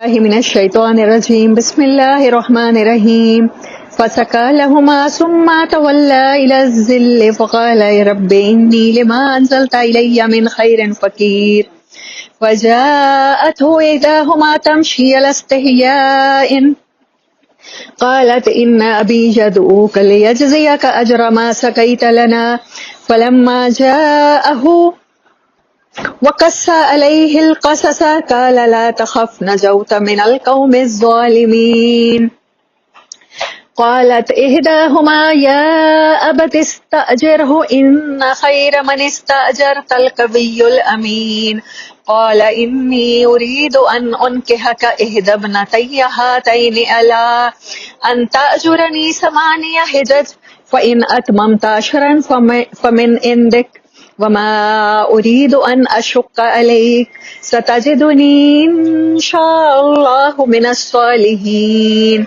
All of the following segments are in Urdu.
من الشيطان الرجيم بسم الله الرحمن الرحيم فسقى لهما ثم تولى إلى الظل فقال يا رب إني لما أنزلت إلي من خير فقير وجاءته إحداهما تمشي على استحياء قالت إن أبي يدعوك ليجزيك أجر ما سقيت لنا فلما جاءه وقص عليه القصص قال لا تخف نجوت من القوم الظالمين قالت إحداهما يا أبت استأجره إن خير من استأجرت القوي الأمين قال إني أريد أن أنكحك إحدى ابنتي هاتين على أن تأجرني 8 حجج فإن أتممت 10 فمن عندك وما أريد أن أشق عليك ستجدني إن شاء الله من الصالحين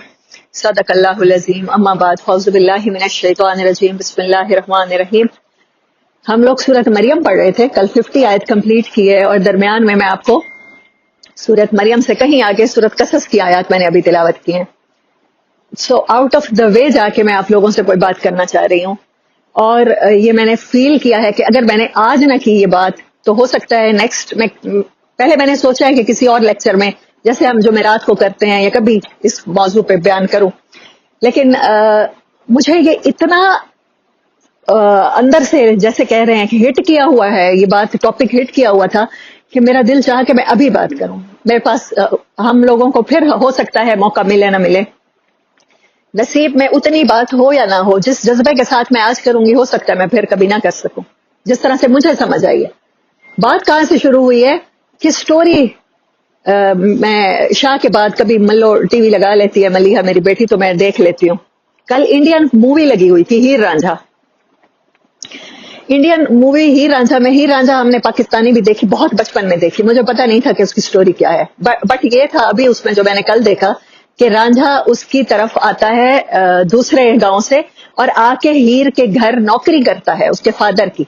صدق اللہ العظیم اما بعد فاعوذ باللہ من الشیطان الرجیم بسم اللہ الرحمن الرحیم. ہم لوگ سورۃ مریم پڑھ رہے تھے, کل 50 آیت کمپلیٹ کی ہے اور درمیان میں آپ کو سورۃ مریم سے کہیں آگے سورۃ قصص کی آیات میں نے ابھی تلاوت کی ہیں. سو آؤٹ آف دا وے جا کے میں آپ لوگوں سے کوئی بات کرنا چاہ رہی ہوں, اور یہ میں نے فیل کیا ہے کہ اگر میں نے آج نہ کی یہ بات تو ہو سکتا ہے نیکسٹ میں, پہلے میں نے سوچا ہے کہ کسی اور لیکچر میں جیسے ہم جمعرات کو کرتے ہیں یا کبھی اس موضوع پہ بیان کروں, لیکن مجھے یہ اتنا اندر سے جیسے کہہ رہے ہیں کہ ہٹ کیا ہوا ہے, یہ بات ٹاپک ہٹ کیا ہوا تھا کہ میرا دل چاہا کہ میں ابھی بات کروں. میرے پاس ہم لوگوں کو پھر ہو سکتا ہے موقع ملے نہ ملے, نصیب میں اتنی بات ہو یا نہ ہو, جس جذبے کے ساتھ میں آج کروں گی ہو سکتا ہے میں پھر کبھی نہ کر سکوں, جس طرح سے مجھے سمجھ آئی ہے. بات کہاں سے شروع ہوئی ہے کہ سٹوری میں شاہ کے بعد کبھی ملو ٹی وی لگا لیتی ہے ملیحہ میری بیٹی, تو میں دیکھ لیتی ہوں. کل انڈین مووی لگی ہوئی تھی ہیر رانجھا, انڈین مووی ہیر رانجھا میں, ہیر رانجھا ہم نے پاکستانی بھی دیکھی, بہت بچپن میں دیکھی, مجھے پتا نہیں تھا کہ اس کی سٹوری کیا ہے, بٹ یہ تھا ابھی اس میں جو میں نے کل دیکھا کہ رانجھا اس کی طرف آتا ہے دوسرے گاؤں سے اور آ کے ہیر کے گھر نوکری کرتا ہے اس کے فادر کی,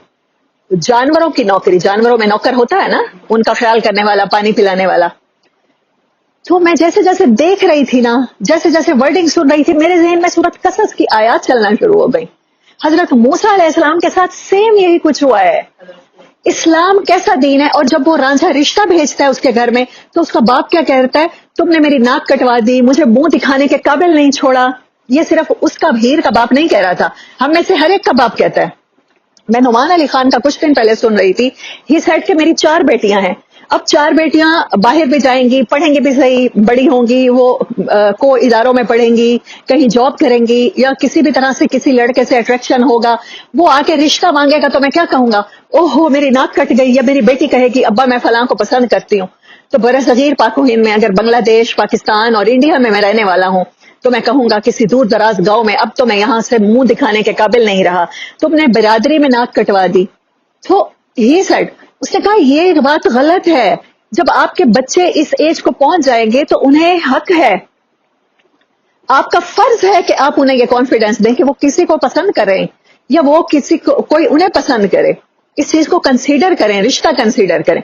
جانوروں کی نوکری. جانوروں میں نوکر ہوتا ہے نا, ان کا خیال کرنے والا, پانی پلانے والا. تو میں جیسے جیسے دیکھ رہی تھی نا, جیسے جیسے ورڈنگ سن رہی تھی, میرے ذہن میں سورۃ قصص کی آیات چلنا شروع ہو گئی. حضرت موسیٰ علیہ السلام کے ساتھ سیم یہی کچھ ہوا ہے. اسلام کیسا دین ہے, اور جب وہ رانجھا رشتہ بھیجتا ہے اس کے گھر میں تو اس کا باپ کیا کہتا ہے, تم نے میری ناک کٹوا دی, مجھے منہ دکھانے کے قابل نہیں چھوڑا. یہ صرف اس کا ہیر کا باپ نہیں کہہ رہا تھا, ہم میں سے ہر ایک کا باپ کہتا ہے. میں نعمان علی خان کا کچھ دن پہلے سن رہی تھی, ہی سیڈ کہ میری 4 بیٹیاں ہیں. اب 4 بیٹیاں باہر بھی جائیں گی, پڑھیں گی بھی صحیح, بڑی ہوں گی, وہ کو اداروں میں پڑھیں گی, کہیں جاب کریں گی, یا کسی بھی طرح سے کسی لڑکے سے اٹریکشن ہوگا, وہ آ کے رشتہ مانگے گا تو میں کیا کہوں گا, اوہو میری ناک کٹ گئی. یا میری بیٹی کہے گی ابا میں فلاں کو پسند کرتی ہوں, تو برصغیر پاک و ہند میں اگر بنگلہ دیش, پاکستان اور انڈیا میں رہنے والا ہوں تو میں کہوں گا کسی دور دراز گاؤں میں اب تو میں یہاں سے منہ دکھانے کے قابل نہیں رہا, تم نے برادری میں ناک کٹوا دی. تو یہ سیڈ اس نے کہا یہ بات غلط ہے. جب آپ کے بچے اس ایج کو پہنچ جائیں گے تو انہیں حق ہے, آپ کا فرض ہے کہ آپ انہیں یہ کانفیڈینس دیں کہ وہ کسی کو پسند کریں یا وہ کسی کو کوئی انہیں پسند کرے, اس چیز کو کنسیڈر کریں, رشتہ کنسیڈر کریں.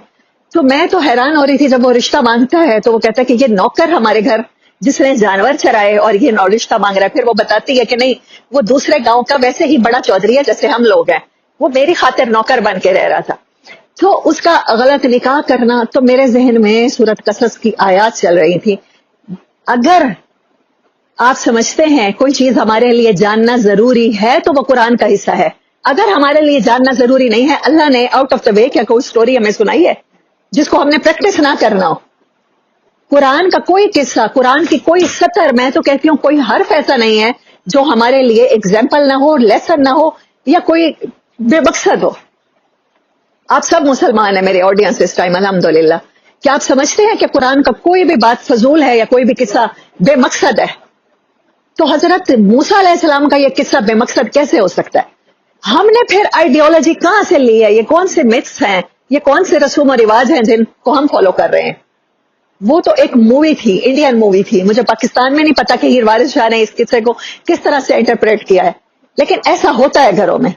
تو میں تو حیران ہو رہی تھی جب وہ رشتہ مانگتا ہے تو وہ کہتا ہے کہ یہ نوکر ہمارے گھر جس نے جانور چرائے اور یہ رشتہ مانگ رہا ہے. پھر وہ بتاتی ہے کہ نہیں, وہ دوسرے گاؤں کا ویسے ہی بڑا چودھری ہے جیسے ہم لوگ ہیں, وہ میری خاطر نوکر بن کے رہ رہا تھا. تو اس کا غلط نکاح کرنا, تو میرے ذہن میں سورۃ قصص کی آیات چل رہی تھی. اگر آپ سمجھتے ہیں کوئی چیز ہمارے لیے جاننا ضروری ہے تو وہ قرآن کا حصہ ہے. اگر ہمارے لیے جاننا ضروری نہیں ہے, اللہ نے آؤٹ آف دا وے کیا کوئی سٹوری ہمیں سنائی ہے جس کو ہم نے پریکٹس نہ کرنا ہو. قرآن کا کوئی قصہ, قرآن کی کوئی سطر, میں تو کہتی ہوں کوئی حرف ایسا نہیں ہے جو ہمارے لیے ایگزامپل نہ ہو, لیسن نہ ہو, یا کوئی بے مقصد ہو. آپ سب مسلمان ہیں میرے آڈینس اس ٹائم الحمدللہ. کیا آپ سمجھتے ہیں کہ قرآن کا کوئی بھی بات فضول ہے یا کوئی بھی قصہ بے مقصد ہے؟ تو حضرت موسیٰ علیہ السلام کا یہ قصہ بے مقصد کیسے ہو سکتا ہے؟ ہم نے پھر آئیڈیالوجی کہاں سے لی ہے؟ یہ کون سے متس ہیں, یہ کون سے رسوم و رواج ہیں جن کو ہم فالو کر رہے ہیں؟ وہ تو ایک مووی تھی, انڈین مووی تھی. مجھے پاکستان میں نہیں پتا کہ ہیر وارث شاہ نے اس قصے کو کس طرح سے انٹرپریٹ کیا ہے, لیکن ایسا ہوتا ہے گھروں میں.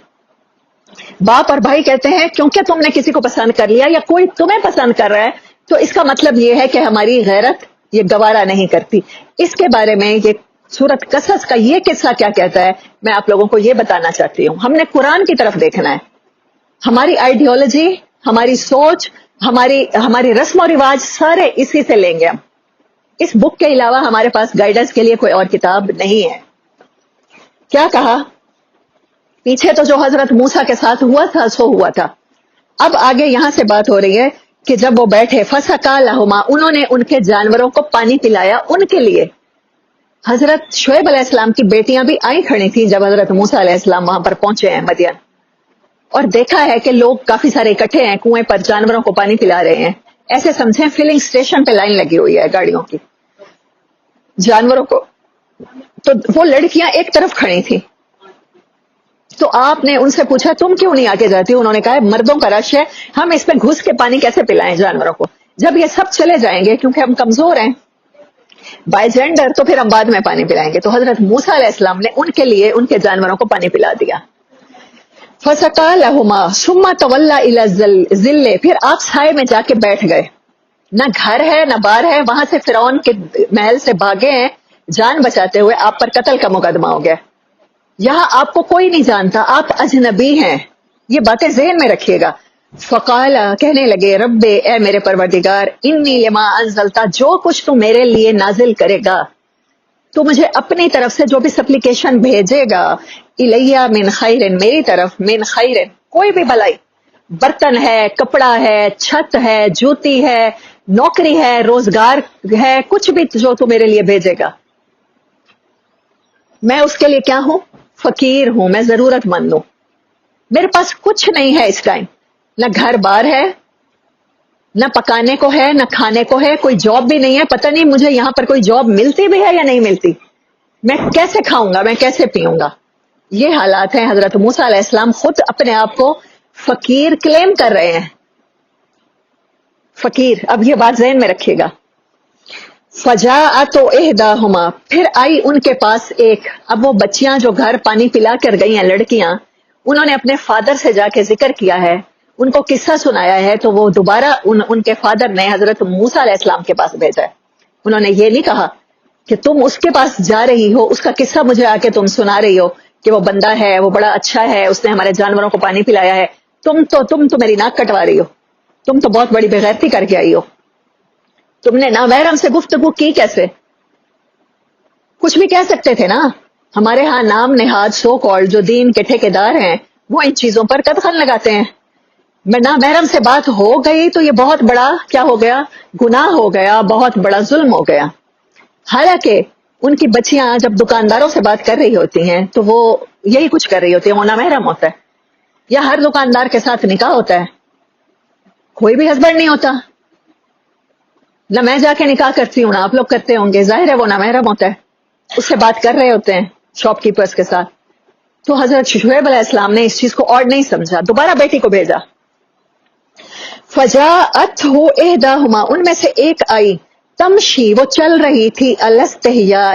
باپ اور بھائی کہتے ہیں کیونکہ تم نے کسی کو پسند کر لیا یا کوئی تمہیں پسند کر رہا ہے تو اس کا مطلب یہ ہے کہ ہماری غیرت یہ گوارا نہیں کرتی. اس کے بارے میں یہ سورت قصص کا یہ قصہ کیا کہتا ہے میں آپ لوگوں کو یہ بتانا چاہتی ہوں. ہم نے قرآن کی طرف دیکھنا ہے. ہماری آئیڈیالوجی، ہماری سوچ، ہماری رسم و رواج سارے اسی سے لیں گے ہم. اس بک کے علاوہ ہمارے پاس گائیڈنس کے لیے کوئی اور کتاب نہیں ہے. کیا کہا؟ پیچھے تو جو حضرت موسیٰ کے ساتھ ہوا تھا سو ہوا تھا. اب آگے یہاں سے بات ہو رہی ہے کہ جب وہ بیٹھے فسقا لہما، انہوں نے ان کے جانوروں کو پانی پلایا ان کے لیے. حضرت شعیب علیہ السلام کی بیٹیاں بھی آئی کھڑی تھیں جب حضرت موسیٰ علیہ السلام وہاں پر پہنچے ہیں مدین، اور دیکھا ہے کہ لوگ کافی سارے اکٹھے ہیں کنویں پر جانوروں کو پانی پلا رہے ہیں. ایسے سمجھیں فلنگ سٹیشن پہ لائن لگی ہوئی ہے گاڑیوں کی جانوروں کو. تو وہ لڑکیاں ایک طرف کھڑی تھیں. تو آپ نے ان سے پوچھا تم کیوں نہیں آگے جاتی؟ انہوں نے کہا مردوں کا رش ہے، ہم اس میں گھس کے پانی کیسے پلائیں جانوروں کو؟ جب یہ سب چلے جائیں گے کیونکہ ہم کمزور ہیں بائی جینڈر تو پھر ہم بعد میں پانی پلائیں گے. تو حضرت موسیٰ علیہ السلام نے ان کے لیے ان کے جانوروں کو پانی پلا دیا. فسقا لہما ثم تولی الی الظل، پھر آپ سائے میں جا کے بیٹھ گئے. نہ گھر ہے نہ بار ہے، وہاں سے فرعون کے محل سے بھاگے ہیں جان بچاتے ہوئے، آپ پر قتل کا مقدمہ ہو گیا. یہاں آپ کو کوئی نہیں جانتا، آپ اجنبی ہیں. یہ باتیں ذہن میں رکھیے گا. فقال، کہنے لگے رب اے میرے پروردگار، انی لما انزلتا، جو کچھ تو میرے لیے نازل کرے گا، تو مجھے اپنی طرف سے جو بھی سپلیکیشن بھیجے گا، الیہ من خیر، میری طرف، من خیر، کوئی بھی بھلائی، برتن ہے، کپڑا ہے، چھت ہے، جوتی ہے، نوکری ہے، روزگار ہے، کچھ بھی جو تو میرے لیے بھیجے گا، میں اس کے لیے کیا ہوں؟ فقیر ہوں، میں ضرورت مند ہوں. میرے پاس کچھ نہیں ہے اس ٹائم، نہ گھر بار ہے، نہ پکانے کو ہے، نہ کھانے کو ہے، کوئی جاب بھی نہیں ہے. پتہ نہیں مجھے یہاں پر کوئی جاب ملتی بھی ہے یا نہیں ملتی، میں کیسے کھاؤں گا، میں کیسے پیوں گا. یہ حالات ہیں. حضرت موسیٰ علیہ السلام خود اپنے آپ کو فقیر کلیم کر رہے ہیں. فقیر. اب یہ بات ذہن میں رکھیے گا. فجاءت احداہما، پھر آئی ان کے پاس ایک. اب وہ بچیاں جو گھر پانی پلا کر گئی ہیں لڑکیاں، انہوں نے اپنے فادر سے جا کے ذکر کیا ہے، ان کو قصہ سنایا ہے، تو وہ دوبارہ ان کے فادر نے حضرت موسیٰ علیہ السلام کے پاس بھیجا ہے. انہوں نے یہ نہیں کہا کہ تم اس کے پاس جا رہی ہو، اس کا قصہ مجھے آ کے تم سنا رہی ہو کہ وہ بندہ ہے، وہ بڑا اچھا ہے، اس نے ہمارے جانوروں کو پانی پلایا ہے، تم تو میری ناک کٹوا رہی ہو، تم تو بہت بڑی بےغیرتی کر کے آئی ہو، تم نے نامحرم سے گفتگو کی کیسے؟ کچھ بھی کہہ سکتے تھے نا. ہمارے ہاں نام نہاد سو کال جو دین کے ٹھیکیدار ہیں وہ ان چیزوں پر قدغن لگاتے ہیں. میں نامحرم سے بات ہو گئی تو یہ بہت بڑا کیا ہو گیا؟ گناہ ہو گیا، بہت بڑا ظلم ہو گیا. حالانکہ ان کی بچیاں جب دکانداروں سے بات کر رہی ہوتی ہیں تو وہ یہی کچھ کر رہی ہوتی ہیں، وہ نامحرم ہوتا ہے. یا ہر دکاندار کے ساتھ نکاح ہوتا ہے؟ کوئی بھی ہسبینڈ نہیں ہوتا. نہ میں جا کے نکاح کرتی ہوں نہ آپ لوگ کرتے ہوں گے، ظاہر ہے وہ نامحرم ہوتا ہے، اس سے بات کر رہے ہوتے ہیں شاپ کیپرز کے ساتھ. تو حضرت شعیب علیہ السلام نے اس چیز کو اور نہیں سمجھا، دوبارہ بیٹی کو بھیجا. فجاءتہ احداہما، ان میں سے ایک آئی، تمشی، وہ چل رہی تھی، الاستحیاء،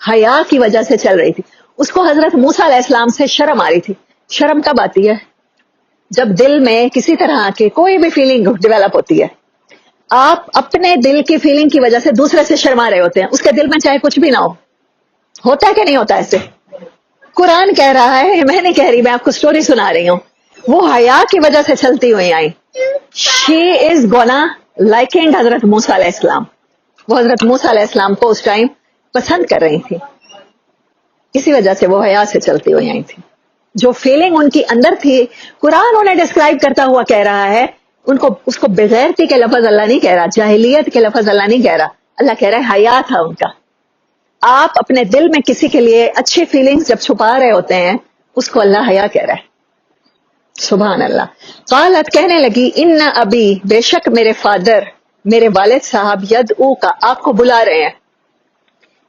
حیا کی وجہ سے چل رہی تھی. اس کو حضرت موسیٰ علیہ السلام سے شرم آ رہی تھی. شرم کب آتی ہے؟ جب دل میں کسی طرح کی کوئی بھی فیلنگ ڈیولپ ہوتی ہے. آپ اپنے دل کی فیلنگ کی وجہ سے دوسرے سے شرما رہے ہوتے ہیں، اس کے دل میں چاہے کچھ بھی نہ ہو. ہوتا ہے کہ نہیں ہوتا ایسے؟ قرآن کہہ رہا ہے، میں نہیں کہہ رہی، میں آپ کو سٹوری سنا رہی ہوں. وہ حیا کی وجہ سے چلتی ہوئی آئی. شی از گونا لائکنگ حضرت موسیٰ علیہ السلام. وہ حضرت موسیٰ علیہ السلام کو اس ٹائم پسند کر رہی تھی، اسی وجہ سے وہ حیا سے چلتی ہوئی آئی تھی. جو فیلنگ ان کی اندر تھی، قرآن انہیں ڈسکرائب کرتا ہوا کہہ رہا ہے، اس کو بغیرتی کے لفظ اللہ نہیں کہہ رہا، جاہلیت کے لفظ اللہ نہیں کہہ رہا، اللہ کہہ رہا ہے حیا تھا ان کا. آپ اپنے دل میں کسی کے لیے اچھی فیلنگز جب چھپا رہے ہوتے ہیں، اس کو اللہ حیا کہہ رہا ہے. سبحان اللہ. قالت، کہنے لگی، ان ابی، بے شک میرے فادر، میرے والد صاحب، یدعو کا، آپ کو بلا رہے ہیں.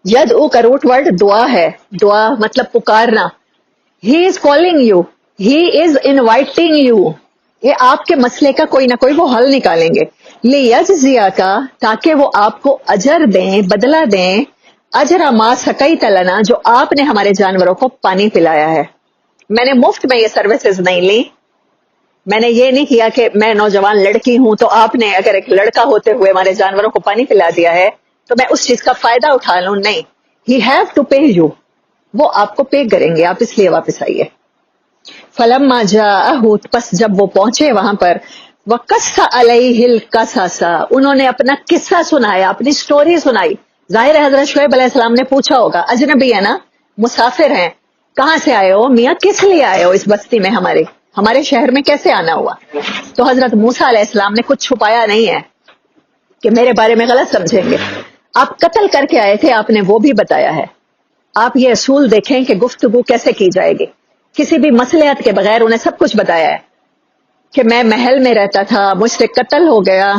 یدعو کا روٹ ورڈ دعا ہے، دعا مطلب پکارنا. He is calling you, he is inviting you. یہ آپ کے مسئلے کا کوئی نہ کوئی وہ حل نکالیں گے. لیجزیا کا، تاکہ وہ آپ کو اجر دیں، بدلہ دیں، اجر ما سقیت لنا، جو آپ نے ہمارے جانوروں کو پانی پلایا ہے. میں نے مفت میں یہ سروسز نہیں لی. میں نے یہ نہیں کیا کہ میں نوجوان لڑکی ہوں تو آپ نے اگر ایک لڑکا ہوتے ہوئے ہمارے جانوروں کو پانی پلا دیا ہے تو میں اس چیز کا فائدہ اٹھا لوں. نہیں, he have to pay you, وہ آپ کو پے کریں گے, آپ اس لیے واپس آئیے. فلما جاءہ, پس جب وہ پہنچے وہاں پر, وقص علیہ القصص, انہوں نے اپنا قصہ سنایا, اپنی سٹوری سنائی. ظاہر ہے حضرت شعیب علیہ السلام نے پوچھا ہوگا, اجنبی ہے نا, مسافر ہیں, کہاں سے آئے ہو میاں, کس لیے آئے ہو اس بستی میں, ہمارے شہر میں کیسے آنا ہوا؟ تو حضرت موسیٰ علیہ السلام نے کچھ چھپایا نہیں ہے کہ میرے بارے میں غلط سمجھیں گے. آپ قتل کر کے آئے تھے, آپ نے وہ بھی بتایا ہے. آپ یہ اصول دیکھیں کہ گفتگو کیسے کی جائے گی, کسی بھی مصلحت کے بغیر انہیں سب کچھ بتایا ہے کہ میں محل میں رہتا تھا, مجھ سے قتل ہو گیا,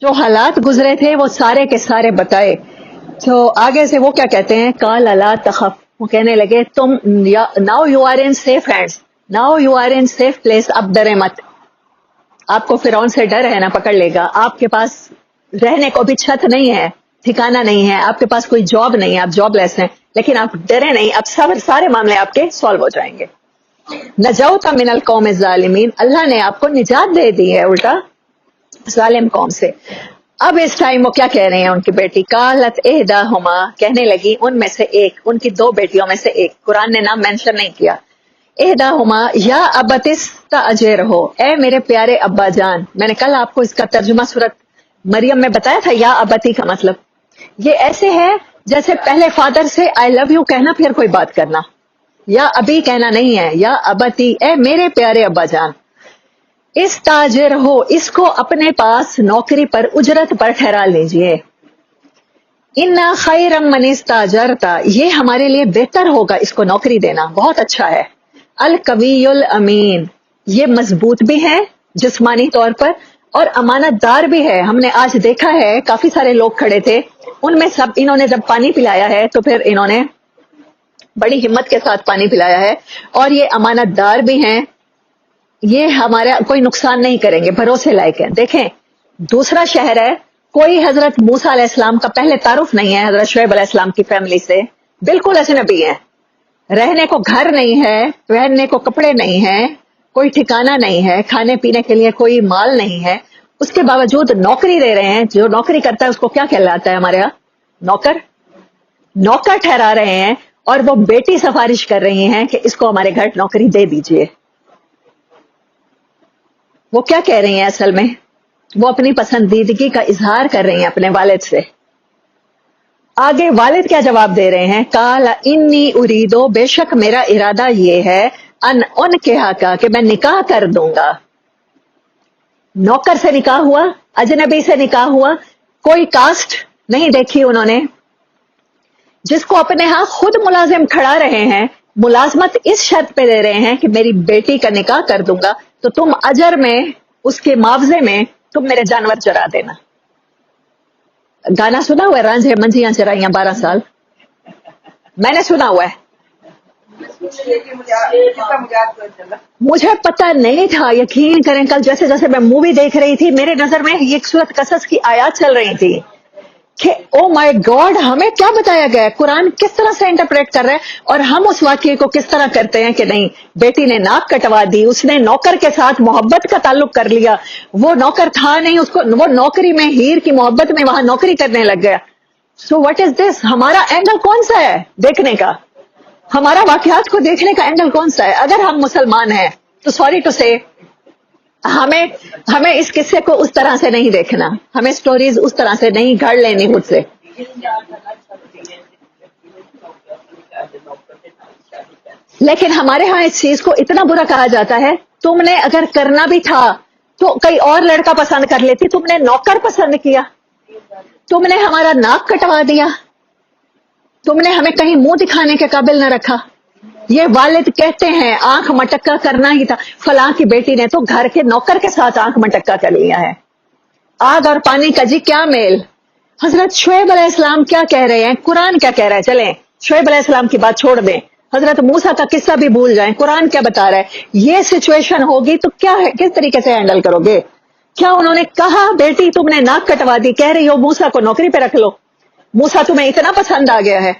جو حالات گزرے تھے وہ سارے کے سارے بتائے. تو آگے سے وہ کیا کہتے ہیں, قال لا تخف, وہ کہنے لگے تم now you are in safe hands, now you are in safe place, اب ڈرے مت. آپ کو فرعون سے ڈر ہے نا, پکڑ لے گا. آپ کے پاس رہنے کو بھی چھت نہیں ہے, ٹھکانہ نہیں ہے, آپ کے پاس کوئی جاب نہیں ہے, آپ جاب لیس ہیں, لیکن آپ ڈرے نہیں, اب سارے معاملے آپ کے سالو ہو جائیں گے. نجوت من القوم الظالمین, اللہ نے آپ کو نجات دے دی ہے الٹا ظالم قوم سے. اب اس ٹائم وہ کیا کہہ رہے ہیں, ان کی بیٹی قالت احداہما, کہنے لگی ان میں سے ایک, ان کی دو بیٹیوں میں سے ایک, قرآن نے نام مینشن نہیں کیا. احداہما یا ابت استاجرہ, اے میرے پیارے ابا جان. میں نے کل آپ کو اس کا ترجمہ سورۃ مریم میں بتایا تھا, یا ابتی کا مطلب یہ ایسے ہے جیسے پہلے فادر سے آئی لو یو کہنا, پھر کوئی بات کرنا. یا ابھی کہنا نہیں ہے, یا ابتی, اے میرے پیارے ابا جان. استاجر ہو, اس کو اپنے پاس نوکری پر, اجرت پر ٹھہرا لیجئے. انا خیر من استاجرتا, یہ ہمارے لیے بہتر ہوگا اس کو نوکری دینا, بہت اچھا ہے. القوی الامین, یہ مضبوط بھی ہے جسمانی طور پر اور امانت دار بھی ہے. ہم نے آج دیکھا ہے کافی سارے لوگ کھڑے تھے, ان میں سب انہوں نے جب پانی پلایا ہے تو پھر انہوں نے بڑی ہمت کے ساتھ پانی پلایا ہے, اور یہ امانت دار بھی ہیں, یہ ہمارا کوئی نقصان نہیں کریں گے, بھروسے لائق ہیں. دیکھیں دوسرا شہر ہے, کوئی حضرت موسیٰ علیہ السلام کا پہلے تعارف نہیں ہے حضرت شعیب علیہ السلام کی فیملی سے, بالکل اجنبی ہیں. رہنے کو گھر نہیں ہے, پہننے کو کپڑے نہیں ہیں, کوئی ٹھکانہ نہیں ہے, کھانے پینے کے لیے کوئی مال نہیں ہے. اس کے باوجود نوکری دے رہے ہیں. جو نوکری کرتا ہے اس کو کیا کہلاتا ہے ہمارے یہاں, نوکر. نوکر ٹھہرا رہے ہیں, اور وہ بیٹی سفارش کر رہی ہیں کہ اس کو ہمارے گھر نوکری دے دیجئے. وہ کیا کہہ رہی ہیں اصل میں, وہ اپنی پسندیدگی کا اظہار کر رہی ہیں اپنے والد سے. آگے والد کیا جواب دے رہے ہیں, قال انی اریدو, بے شک میرا ارادہ یہ ہے, ان کہا کہ میں نکاح کر دوں گا. نوکر سے نکاح ہوا, اجنبی سے نکاح ہوا, کوئی کاسٹ نہیں دیکھی انہوں نے, جس کو اپنے ہاں خود ملازم کھڑا رہے ہیں, ملازمت اس شرط پہ دے رہے ہیں کہ میری بیٹی کا نکاح کر دوں گا تو تم اجر میں, اس کے معاوضے میں تم میرے جانور چرا دینا. گانا سنا ہوا ہے, رانجھے منجیاں چرائیاں 12 سال, میں نے سنا ہوا ہے. مجھے پتہ نہیں تھا, یقین کریں کل جیسے جیسے میں مووی دیکھ رہی تھی میرے نظر میں یہ سورۃ قصص کی آیات چل رہی تھی کہ او مائی گاڈ, ہمیں کیا بتایا گیا ہے, قرآن کس طرح سے انٹرپریٹ کر رہے ہیں, اور ہم اس واقعے کو کس طرح کرتے ہیں کہ نہیں بیٹی نے ناک کٹوا دی, اس نے نوکر کے ساتھ محبت کا تعلق کر لیا, وہ نوکر تھا نہیں, اس کو وہ نوکری میں ہیر کی محبت میں وہاں نوکری کرنے لگ گیا. سو واٹ از دس, ہمارا اینگل کون سا ہے دیکھنے کا, ہمارا واقعات کو دیکھنے کا اینگل کون سا ہے؟ اگر ہم مسلمان ہیں تو سوری ٹو سے ہمیں اس قصے کو اس طرح سے نہیں دیکھنا, ہمیں سٹوریز اس طرح سے نہیں گھڑ لینی خود سے. لیکن ہمارے ہاں اس چیز کو اتنا برا کہا جاتا ہے, تم نے اگر کرنا بھی تھا تو کئی اور لڑکا پسند کر لیتی, تم نے نوکر پسند کیا, تم نے ہمارا ناک کٹوا دیا, تم نے ہمیں کہیں منہ دکھانے کے قابل نہ رکھا. یہ والد کہتے ہیں آنکھ مٹکا کرنا ہی تھا, فلاں کی بیٹی نے تو گھر کے نوکر کے ساتھ آنکھ مٹکا کر لیا ہے. آگ اور پانی کا جی کیا میل. حضرت شعیب علیہ السلام کیا کہہ رہے ہیں, قرآن کیا کہہ رہا ہے, چلیں شعیب علیہ السلام کی بات چھوڑ دیں, حضرت موسیٰ کا قصہ بھی بھول جائیں, قرآن کیا بتا رہا ہے. یہ سچویشن ہوگی تو کیا ہے, کس طریقے سے ہینڈل کرو گے؟ کیا انہوں نے کہا بیٹی تم نے ناک کٹوا دی, کہہ رہی ہو موسیٰ کو نوکری پہ رکھ لو, موسیٰ تمہیں اتنا پسند آ گیا ہے,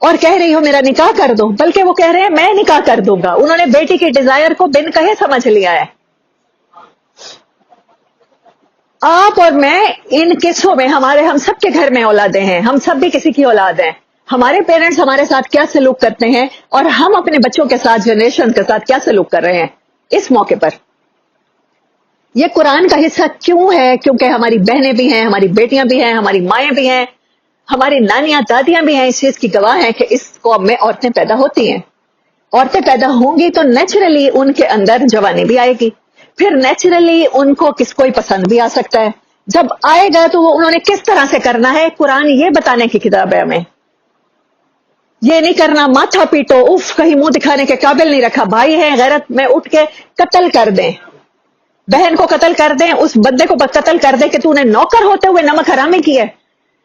اور کہہ رہی ہو میرا نکاح کر دو, بلکہ وہ کہہ رہے ہیں میں نکاح کر دوں گا. انہوں نے بیٹی کی ڈیزائر کو بن کہے سمجھ لیا ہے. آپ اور میں ان قصوں میں ہم سب کے گھر میں اولادیں ہیں، ہم سب بھی کسی کی اولاد ہیں. ہمارے پیرنٹس ہمارے ساتھ کیا سلوک کرتے ہیں اور ہم اپنے بچوں کے ساتھ، جنریشن کے ساتھ کیا سلوک کر رہے ہیں اس موقع پر. یہ قرآن کا حصہ کیوں ہے؟ کیونکہ ہماری بہنیں بھی ہیں، ہماری بیٹیاں بھی ہیں، ہماری مائیں بھی ہیں، ہماری نانیاں دادیاں بھی ہیں، اس چیز کی گواہ ہیں کہ اس قوم میں عورتیں پیدا ہوتی ہیں. عورتیں پیدا ہوں گی تو نیچرلی ان کے اندر جوانی بھی آئے گی، پھر نیچرلی ان کو کوئی پسند بھی آ سکتا ہے. جب آئے گا تو وہ انہوں نے کس طرح سے کرنا ہے، قرآن یہ بتانے کی کتاب ہے ہمیں. یہ نہیں کرنا ماتھا پیٹو، اف کہیں منہ دکھانے کے قابل نہیں رکھا، بھائی ہے غیرت میں اٹھ کے قتل کر دیں، بہن کو قتل کر دیں، اس بندے کو قتل کر دیں کہ تو نے نوکر ہوتے ہوئے نمک حرامی کی ہے.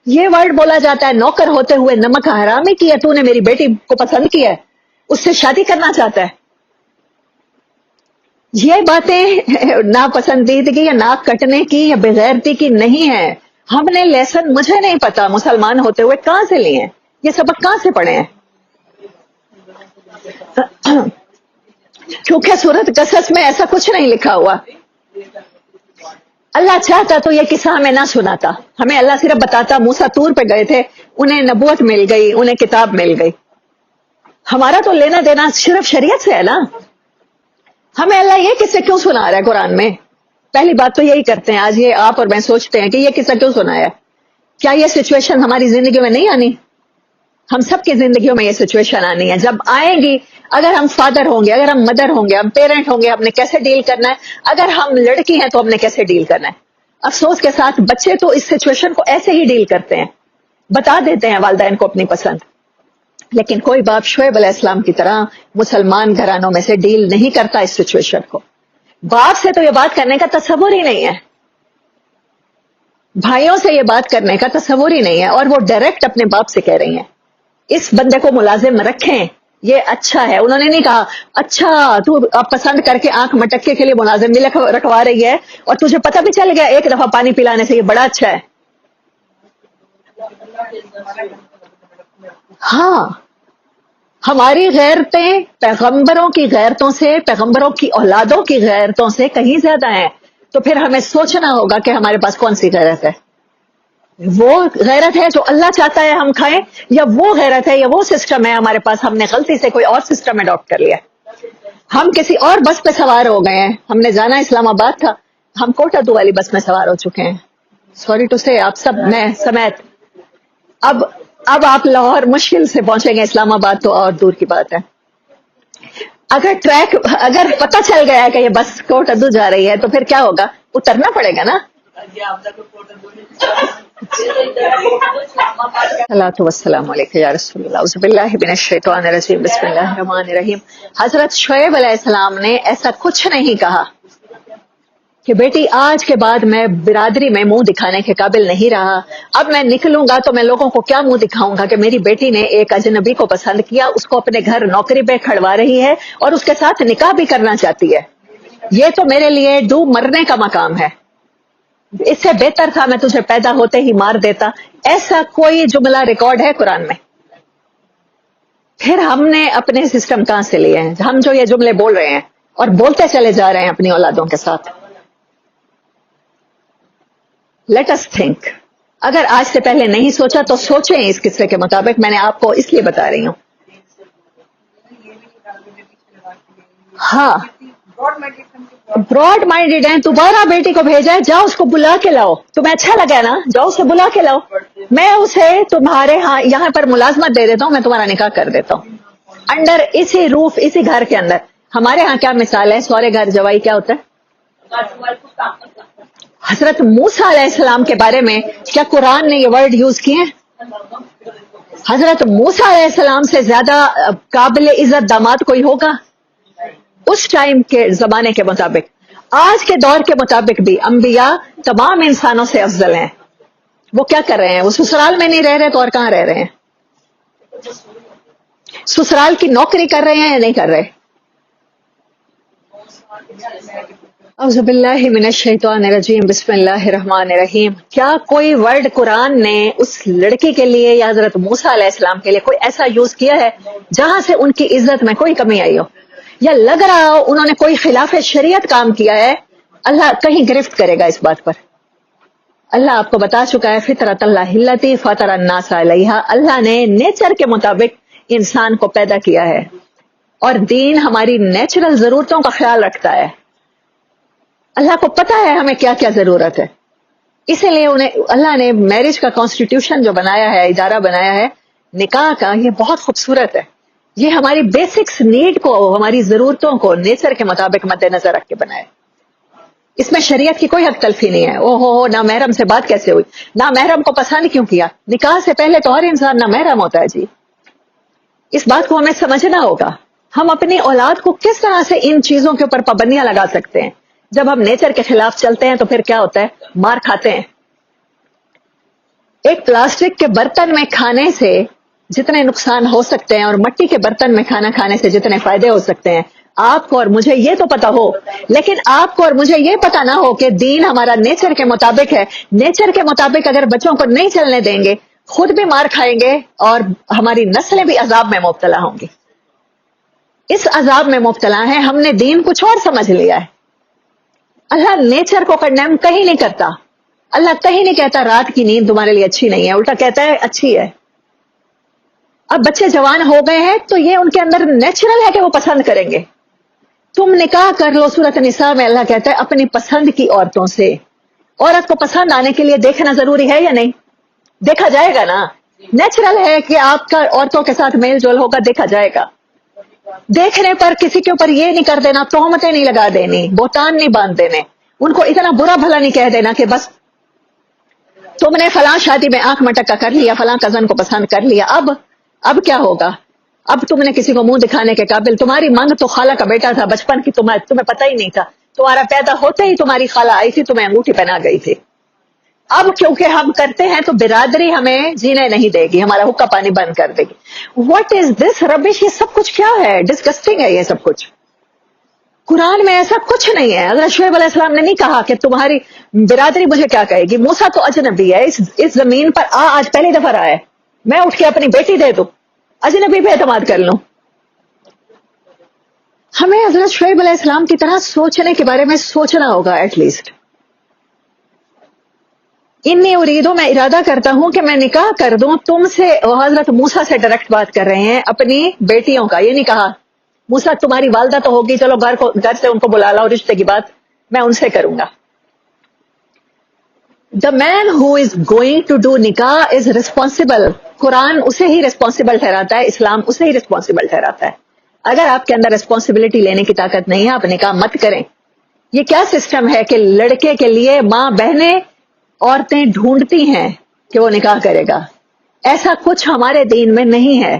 یہ ورڈ بولا جاتا ہے، نوکر ہوتے ہوئے نمک حرامی کی ہے، تو نے میری بیٹی کو پسند کیا ہے، اس سے شادی کرنا چاہتا ہے. یہ باتیں ناپسندیدگی یا ناک کٹنے کی یا بغیرتی کی نہیں ہے. ہم نے لیسن، مجھے نہیں پتا مسلمان ہوتے ہوئے کہاں سے لیے ہیں، یہ سبق کہاں سے پڑھے ہیں. کیونکہ سورۃ قصص میں ایسا کچھ نہیں لکھا ہوا. اللہ چاہتا تو یہ قصہ ہمیں نہ سناتا، ہمیں اللہ صرف بتاتا موسیٰ طور پہ گئے تھے، انہیں نبوت مل گئی، انہیں کتاب مل گئی. ہمارا تو لینا دینا صرف شریعت سے ہے نا. ہمیں اللہ یہ قصے کیوں سنا رہا ہے قرآن میں؟ پہلی بات تو یہی کرتے ہیں آج یہ آپ اور میں سوچتے ہیں کہ یہ قصہ کیوں سنایا ہے. کیا یہ سچویشن ہماری زندگیوں میں نہیں آنی؟ ہم سب کی زندگیوں میں یہ سچویشن آنی ہے. جب آئیں گی، اگر ہم فادر ہوں گے، اگر ہم مدر ہوں گے، ہم پیرنٹ ہوں گے، ہم نے کیسے ڈیل کرنا ہے. اگر ہم لڑکی ہیں تو ہم نے کیسے ڈیل کرنا ہے. افسوس کے ساتھ بچے تو اس سچویشن کو ایسے ہی ڈیل کرتے ہیں، بتا دیتے ہیں والدین کو اپنی پسند. لیکن کوئی باپ شعیب علیہ السلام کی طرح مسلمان گھرانوں میں سے ڈیل نہیں کرتا اس سچویشن کو. باپ سے تو یہ بات کرنے کا تصور ہی نہیں ہے، بھائیوں سے یہ بات کرنے کا تصور ہی نہیں ہے، اور وہ ڈائریکٹ اپنے باپ سے کہہ رہی ہیں اس بندے کو ملازم رکھیں، یہ اچھا ہے. انہوں نے نہیں کہا اچھا تو پسند کر کے آنکھ مٹکے کے لیے ملازم بھی رکھوا رہی ہے اور تجھے پتہ بھی چل گیا ایک دفعہ پانی پلانے سے، یہ بڑا اچھا ہے. ہاں، ہماری غیرتیں پیغمبروں کی غیرتوں سے، پیغمبروں کی اولادوں کی غیرتوں سے کہیں زیادہ ہیں. تو پھر ہمیں سوچنا ہوگا کہ ہمارے پاس کون سی غیرت ہے. وہ غیرت ہے جو اللہ چاہتا ہے ہم کھائیں، یا وہ غیرت ہے یا وہ سسٹم ہے ہمارے پاس، ہم نے غلطی سے کوئی اور سسٹم اڈاپٹ کر لیا. ہم کسی اور بس پہ سوار ہو گئے ہیں، ہم نے جانا اسلام آباد تھا، ہم کوٹا دو والی بس میں سوار ہو چکے ہیں. سوری ٹو سے آپ سب میں سمیت. اب آپ لاہور مشکل سے پہنچیں گے، اسلام آباد تو اور دور کی بات ہے. اگر پتہ چل گیا کہ یہ بس کوٹا دو جا رہی ہے تو پھر کیا ہوگا؟ اترنا پڑے گا نا. صلاۃ والسلام علیکم یا رسول اللہ. اعوذ باللہ من الشیطان الرجیم، بسم اللہ الرحمن الرحیم. حضرت شعیب علیہ السلام نے ایسا کچھ نہیں کہا کہ بیٹی آج کے بعد میں برادری میں منہ دکھانے کے قابل نہیں رہا، اب میں نکلوں گا تو میں لوگوں کو کیا منہ دکھاؤں گا کہ میری بیٹی نے ایک اجنبی کو پسند کیا، اس کو اپنے گھر نوکری پہ کھڑوا رہی ہے اور اس کے ساتھ نکاح بھی کرنا چاہتی ہے. یہ تو میرے لیے ڈوب مرنے کا مقام ہے. اس سے بہتر تھا میں تجھے پیدا ہوتے ہی مار دیتا. ایسا کوئی جملہ ریکارڈ ہے قرآن میں؟ پھر ہم نے اپنے سسٹم کہاں سے لیے ہیں؟ ہم جو یہ جملے بول رہے ہیں اور بولتے چلے جا رہے ہیں اپنی اولادوں کے ساتھ. Let us think. اگر آج سے پہلے نہیں سوچا تو سوچیں اس قصے کے مطابق. میں نے آپ کو اس لیے بتا رہی ہوں. ہاں، براڈ مائنڈیڈ ہیں. دوبارہ بیٹی کو بھیجا ہے، جاؤ اس کو بلا کے لاؤ. تمہیں اچھا لگا نا، جاؤ اسے بلا کے لاؤ. میں اسے تمہارے یہاں پر ملازمت دے دیتا ہوں، میں تمہارا نکاح کر دیتا ہوں انڈر اسی روف، اسی گھر کے اندر. ہمارے ہاں کیا مثال ہے؟ سورے گھر جوائی کیا ہوتا ہے؟ حضرت موسیٰ علیہ السلام کے بارے میں کیا قرآن نے یہ ورڈ یوز کیے ہیں؟ حضرت موسیٰ علیہ السلام سے زیادہ قابل عزت داماد کوئی ہوگا؟ اس ٹائم کے زمانے کے مطابق، آج کے دور کے مطابق بھی انبیاء تمام انسانوں سے افضل ہیں. وہ کیا کر رہے ہیں؟ وہ سسرال میں نہیں رہ رہے تو اور کہاں رہ رہے ہیں؟ سسرال کی نوکری کر رہے ہیں یا نہیں کر رہے؟ اعوذ باللہ من الشیطان الرجیم، بسم اللہ الرحمن الرحیم. کیا کوئی ورڈ قرآن نے اس لڑکی کے لیے یا حضرت موسیٰ علیہ السلام کے لیے کوئی ایسا یوز کیا ہے جہاں سے ان کی عزت میں کوئی کمی آئی ہو، یا لگ رہا ہو انہوں نے کوئی خلاف شریعت کام کیا ہے؟ اللہ کہیں گرفت کرے گا اس بات پر. اللہ آپ کو بتا چکا ہے فطرت اللہ التی فطر الناس علیہا، اللہ نے نیچر کے مطابق انسان کو پیدا کیا ہے، اور دین ہماری نیچرل ضرورتوں کا خیال رکھتا ہے. اللہ کو پتا ہے ہمیں کیا کیا ضرورت ہے، اسی لیے اللہ نے میرج کا کانسٹیٹیوشن جو بنایا ہے، ادارہ بنایا ہے نکاح کا، یہ بہت خوبصورت ہے. یہ ہماری بیسکس نیڈ کو، ہماری ضرورتوں کو نیچر کے مطابق مد نظر رکھ کے بنایا. اس میں شریعت کی کوئی حق تلفی نہیں ہے. او ہو نامحرم سے بات کیسے ہوئی، نامحرم کو پسند کیوں کیا؟ نکاح سے پہلے تو ہر انسان نامحرم ہوتا ہے جی. اس بات کو ہمیں سمجھنا ہوگا. ہم اپنی اولاد کو کس طرح سے ان چیزوں کے اوپر پابندیاں لگا سکتے ہیں؟ جب ہم نیچر کے خلاف چلتے ہیں تو پھر کیا ہوتا ہے؟ مار کھاتے ہیں. ایک پلاسٹک کے برتن میں کھانے سے جتنے نقصان ہو سکتے ہیں اور مٹی کے برتن میں کھانا کھانے سے جتنے فائدے ہو سکتے ہیں، آپ کو اور مجھے یہ تو پتا ہو، لیکن آپ کو اور مجھے یہ پتا نہ ہو کہ دین ہمارا نیچر کے مطابق ہے. نیچر کے مطابق اگر بچوں کو نہیں چلنے دیں گے، خود بھی مار کھائیں گے اور ہماری نسلیں بھی عذاب میں مبتلا ہوں گی. اس عذاب میں مبتلا ہے. ہم نے دین کچھ اور سمجھ لیا ہے. اللہ نیچر کو کنڈیم کہیں نہیں کرتا. اللہ کہیں نہیں کہتا رات کی نیند تمہارے لیے اچھی نہیں ہے، الٹا کہتا ہے اچھی ہے. اب بچے جوان ہو گئے ہیں تو یہ ان کے اندر نیچرل ہے کہ وہ پسند کریں گے. تم نکاح کر لو، سورۃ النساء میں اللہ کہتا ہے اپنی پسند کی عورتوں سے. عورت کو پسند آنے کے لیے دیکھنا ضروری ہے یا نہیں؟ دیکھا جائے گا نا. نیچرل ہے کہ آپ کا عورتوں کے ساتھ میل جول ہوگا، دیکھا جائے گا. دیکھنے پر کسی کے اوپر یہ نہیں کر دینا، تہمتیں نہیں لگا دینی، بہتان نہیں باندھ دینے، ان کو اتنا برا بھلا نہیں کہہ دینا کہ بس تم نے فلاں شادی میں آنکھ مٹکا کر لیا، فلاں کزن کو پسند کر لیا. اب کیا ہوگا؟ اب تم نے کسی کو منہ دکھانے کے قابل، تمہاری منگ تو خالہ کا بیٹا تھا بچپن کی، تمہیں پتہ ہی نہیں تھا. تمہارا پیدا ہوتے ہی تمہاری خالہ آئی تھی، تمہیں انگوٹھی پہنا گئی تھی. اب کیونکہ ہم کرتے ہیں تو برادری ہمیں جینے نہیں دے گی، ہمارا حقہ پانی بند کر دے گی. واٹ از دس ربش؟ یہ سب کچھ کیا ہے؟ ڈسگسٹنگ ہے یہ سب کچھ. قرآن میں ایسا کچھ نہیں ہے. حضرت شعیب علیہ السلام نے نہیں کہا کہ تمہاری برادری مجھے کیا کہے گی. موسیٰ تو اجنبی ہے، اس زمین پر آج پہلی دفعہ رہا ہے، میں اٹھ کے اپنی بیٹی دے دوں، اجنبی پہ اعتماد کر لوں. ہمیں حضرت شعیب علیہ السلام کی طرح سوچنے کے بارے میں سوچنا ہوگا. ایٹ لیسٹ انی اریدو، میں ارادہ کرتا ہوں کہ میں نکاح کر دوں تم سے. حضرت موسیٰ سے ڈائریکٹ بات کر رہے ہیں، اپنی بیٹیوں کا. یہ نہیں کہا موسیٰ تمہاری والدہ تو ہوگی، چلو گھر سے ان کو بلا لاؤ، رشتے کی بات میں ان سے کروں گا. دا مین ہو از گوئنگ ٹو ڈو نکاح از ریسپانسبل. قرآن اسے ہی ریسپانسبل ٹھہراتا ہے، اسلام اسے ہی ریسپانسبل ٹھہراتا ہے. اگر آپ کے اندر ریسپانسبلٹی لینے کی طاقت نہیں ہے، آپ نکاح مت کریں. یہ کیا سسٹم ہے کہ لڑکے کے لیے ماں بہنیں عورتیں ڈھونڈتی ہیں کہ وہ نکاح کرے گا؟ ایسا کچھ ہمارے دین میں نہیں ہے.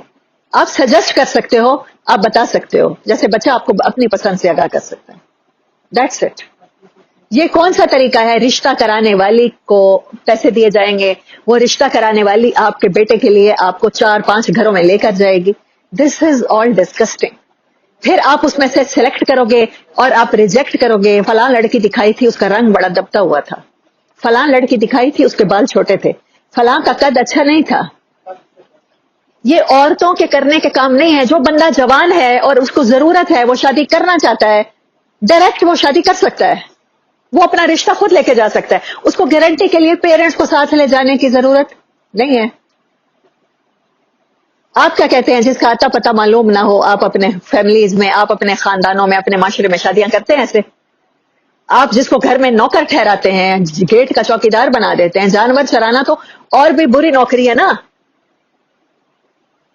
آپ سجیسٹ کر سکتے ہو، آپ بتا سکتے ہو، جیسے بچہ آپ کو اپنی پسند سے آگاہ کر سکتا ہے. That's it. یہ کون سا طریقہ ہے؟ رشتہ کرانے والی کو پیسے دیے جائیں گے، وہ رشتہ کرانے والی آپ کے بیٹے کے لیے آپ کو 4-5 گھروں میں لے کر جائے گی. دس از آل ڈسکسٹنگ. پھر آپ اس میں سے سلیکٹ کرو گے اور آپ ریجیکٹ کرو گے. فلاں لڑکی دکھائی تھی، اس کا رنگ بڑا دبتا ہوا تھا. فلاں لڑکی دکھائی تھی، اس کے بال چھوٹے تھے. فلاں کا قد اچھا نہیں تھا. یہ عورتوں کے کرنے کے کام نہیں ہے. جو بندہ جوان ہے اور اس کو ضرورت ہے، وہ شادی کرنا چاہتا ہے، ڈائریکٹ وہ شادی کر سکتا ہے. وہ اپنا رشتہ خود لے کے جا سکتا ہے. اس کو گارنٹی کے لیے پیرنٹس کو ساتھ لے جانے کی ضرورت نہیں ہے. آپ کیا کہتے ہیں؟ جس کا آتا پتہ معلوم نہ ہو، آپ اپنے فیملیز میں، آپ اپنے خاندانوں میں، اپنے معاشرے میں شادیاں کرتے ہیں ایسے؟ آپ جس کو گھر میں نوکر ٹھہراتے ہیں، گیٹ کا چوکیدار بنا دیتے ہیں. جانور چرانا تو اور بھی بری نوکری ہے نا.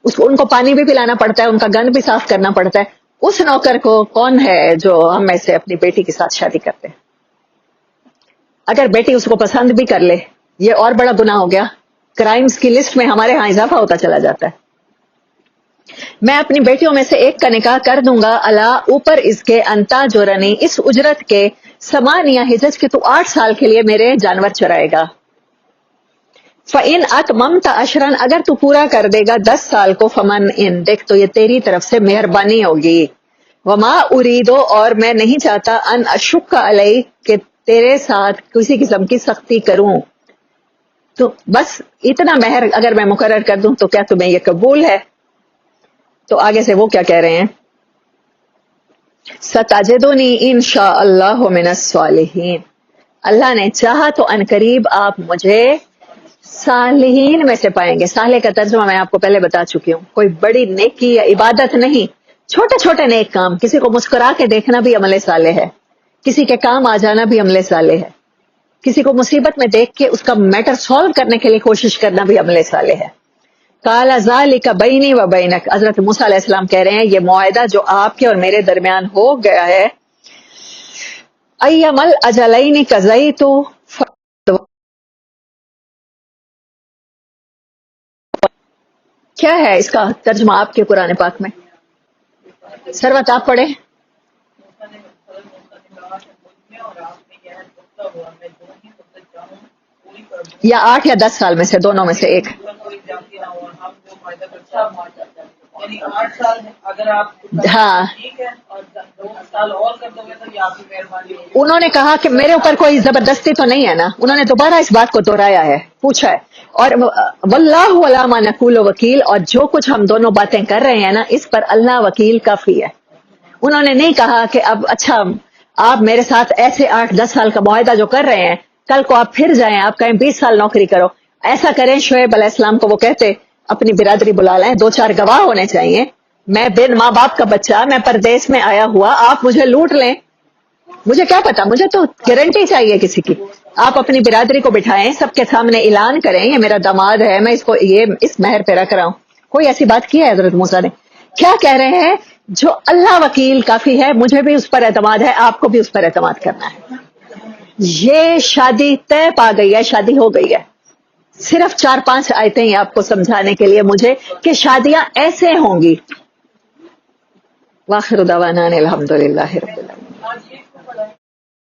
ان کو پانی بھی پلانا پڑتا ہے، ان کا گند بھی صاف کرنا پڑتا ہے. اس نوکر کو کون ہے جو ہم میں سے اپنی بیٹی کے ساتھ شادی کرتے ہیں؟ اگر بیٹی اس کو پسند بھی کر لے، یہ اور بڑا گناہ ہو گیا. کرائمز کی لسٹ میں ہمارے ہاں اضافہ ہوتا چلا جاتا ہے. میں اپنی بیٹیوں میں سے ایک کا نکاح کر دوں گا، اللہ اوپر اس کے انتا جورنی، اس اجرت کے سمان یا حجج کے تو 8 سال کے لیے میرے جانور چرائے گا. فَإِنْ أَتْمَمْتَ عَشْرًا، اگر تو پورا کر دے گا 10 سال کو، فمن ان، دیکھ تو یہ تیری طرف سے مہربانی ہوگی. وما اریدو، اور میں نہیں چاہتا، ان اشک علیک، کہ تیرے ساتھ کسی قسم کی سختی کروں. تو بس اتنا مہر اگر میں مقرر کر دوں تو کیا تمہیں یہ قبول ہے؟ تو آگے سے وہ کیا کہہ رہے ہیں؟ ستجدنی ان شاء اللہ من الصالحین، اللہ نے چاہا تو انقریب آپ مجھے صالحین میں سے پائیں گے. صالح کا ترجمہ میں آپ کو پہلے بتا چکی ہوں. کوئی بڑی نیکی یا عبادت نہیں، چھوٹے چھوٹے نیک کام. کسی کو مسکرا کے دیکھنا بھی عمل صالح ہے، کسی کے کام آ جانا بھی عمل صالح ہے، کسی کو مصیبت میں دیکھ کے اس کا میٹر سالو کرنے کے لیے کوشش کرنا بھی عمل صالح ہے. قال ذالک بینی و بینک، حضرت موسیٰ علیہ السلام کہہ رہے ہیں یہ معاہدہ جو آپ کے اور میرے درمیان ہو گیا ہے، ایم الاجلین قضیت، کیا ہے اس کا ترجمہ آپ کے قرآن پاک میں؟ سروت آپ پڑھیں. یا 8 یا 10 سال میں سے دونوں میں سے ایک. ہاں انہوں نے کہا کہ میرے اوپر کوئی زبردستی تو نہیں ہے نا. انہوں نے دوبارہ اس بات کو دہرایا ہے، پوچھا ہے. اور واللہ علی ما نقول وکیل، اور جو کچھ ہم دونوں باتیں کر رہے ہیں نا اس پر اللہ وکیل کافی ہے. انہوں نے نہیں کہا کہ اب اچھا آپ میرے ساتھ ایسے 8-10 سال کا معاہدہ جو کر رہے ہیں، کل کو آپ پھر جائیں، آپ کہیں 20 سال نوکری کرو. ایسا کریں، شعیب علیہ السلام کو وہ کہتے اپنی برادری بلا لیں، 2-4 گواہ ہونے چاہیے، میں بن ماں باپ کا بچہ، میں پردیس میں آیا ہوا، آپ مجھے لوٹ لیں، مجھے کیا پتا، مجھے تو گارنٹی چاہیے کسی کی. آپ اپنی برادری کو بٹھائیں، سب کے سامنے اعلان کریں یہ میرا داماد ہے، میں اس کو یہ اس مہر پہ رکھ رہا ہوں. کوئی ایسی بات کی ہے حضرت موسیٰ نے؟ کیا کہہ رہے ہیں؟ جو اللہ وکیل کافی ہے، مجھے بھی اس پر اعتماد ہے، آپ کو بھی اس پر اعتماد کرنا ہے. یہ شادی طے پا گئی ہے، شادی ہو گئی ہے. صرف 4-5 آیتیں ہیں آپ کو سمجھانے کے لیے مجھے کہ شادیاں ایسے ہوں گی. واخر دعوانا الحمدللہ رب العالمین.